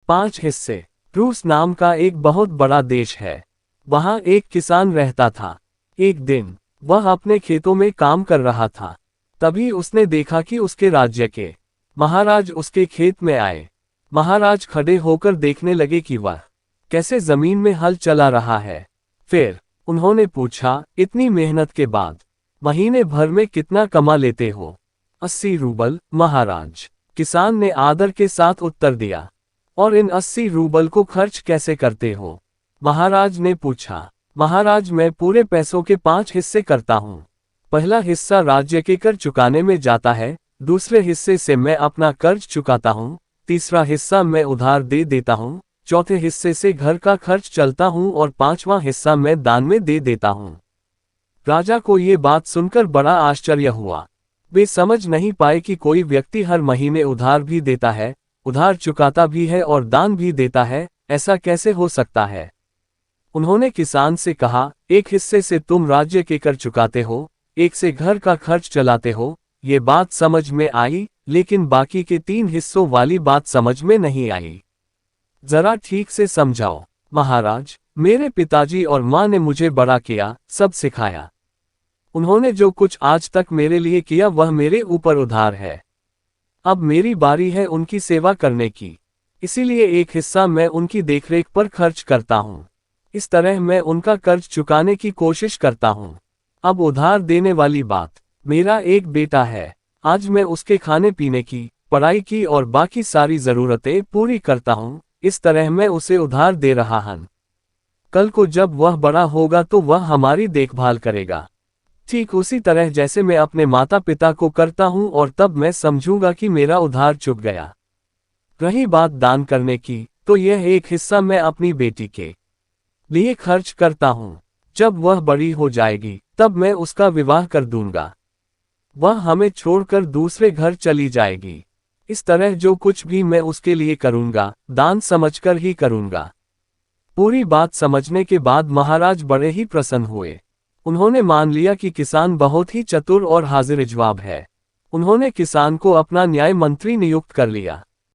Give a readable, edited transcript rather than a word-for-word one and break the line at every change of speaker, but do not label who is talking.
5 हिस्से। रूस नाम का एक बहुत बड़ा देश है। वहाँ एक किसान रहता था। एक दिन वह अपने खेतों में काम कर रहा था। तभी उसने देखा कि उसके राज्य के महाराज उसके खेत में आए। महाराज खड़े होकर देखने लगे कि वह कैसे जमीन में हल चला रहा है। फिर उन्होंने पूछा, इतनी मेहनत के बाद महीने भर में कितना कमा लेते हो? 80 रूबल महाराज, किसान ने आदर के साथ उत्तर दिया। और इन 80 रूबल को खर्च कैसे करते हो? महाराज ने पूछा। महाराज, मैं पूरे पैसों के 5 हिस्से करता हूँ। पहला हिस्सा राज्य के कर चुकाने में जाता है, दूसरे हिस्से से मैं अपना कर्ज चुकाता हूँ, तीसरा हिस्सा मैं उधार दे देता हूँ, चौथे हिस्से से घर का खर्च चलता हूँ और 5वां हिस्सा मैं दान में दे देता हूँ। राजा को ये बात सुनकर बड़ा आश्चर्य हुआ। वे समझ नहीं पाए कि कोई व्यक्ति हर महीने उधार भी देता है, उधार चुकाता भी है और दान भी देता है, ऐसा कैसे हो सकता है? उन्होंने किसान से कहा, एक हिस्से से तुम राज्य के कर चुकाते हो, एक से घर का खर्च चलाते हो, ये बात समझ में आई, लेकिन बाकी के 3 हिस्सों वाली बात समझ में नहीं आई। जरा ठीक से समझाओ। महाराज, मेरे पिताजी और माँ ने मुझे बड़ा किया, सब सिखाया। उन्होंने जो कुछ आज तक मेरे लिए किया वह मेरे ऊपर उधार है। अब मेरी बारी है उनकी सेवा करने की, इसीलिए एक हिस्सा मैं उनकी देखरेख पर खर्च करता हूँ। इस तरह मैं उनका कर्ज चुकाने की कोशिश करता हूँ। अब उधार देने वाली बात, मेरा एक बेटा है। आज मैं उसके खाने पीने की, पढ़ाई की और बाकी सारी जरूरतें पूरी करता हूँ, इस तरह मैं उसे उधार दे रहा हूँ। कल को जब वह बड़ा होगा तो वह हमारी देखभाल करेगा, ठीक उसी तरह जैसे मैं अपने माता पिता को करता हूँ, और तब मैं समझूंगा कि मेरा उधार चुक गया। रही बात दान करने की, तो यह एक हिस्सा मैं अपनी बेटी के लिए खर्च करता हूँ। जब वह बड़ी हो जाएगी तब मैं उसका विवाह कर दूंगा। वह हमें छोड़कर दूसरे घर चली जाएगी। इस तरह जो कुछ भी मैं उसके लिए करूंगा, दान समझकर ही करूंगा। पूरी बात समझने के बाद महाराज बड़े ही प्रसन्न हुए। उन्होंने मान लिया कि किसान बहुत ही चतुर और हाजिर जवाब है। उन्होंने किसान को अपना न्याय मंत्री नियुक्त कर लिया।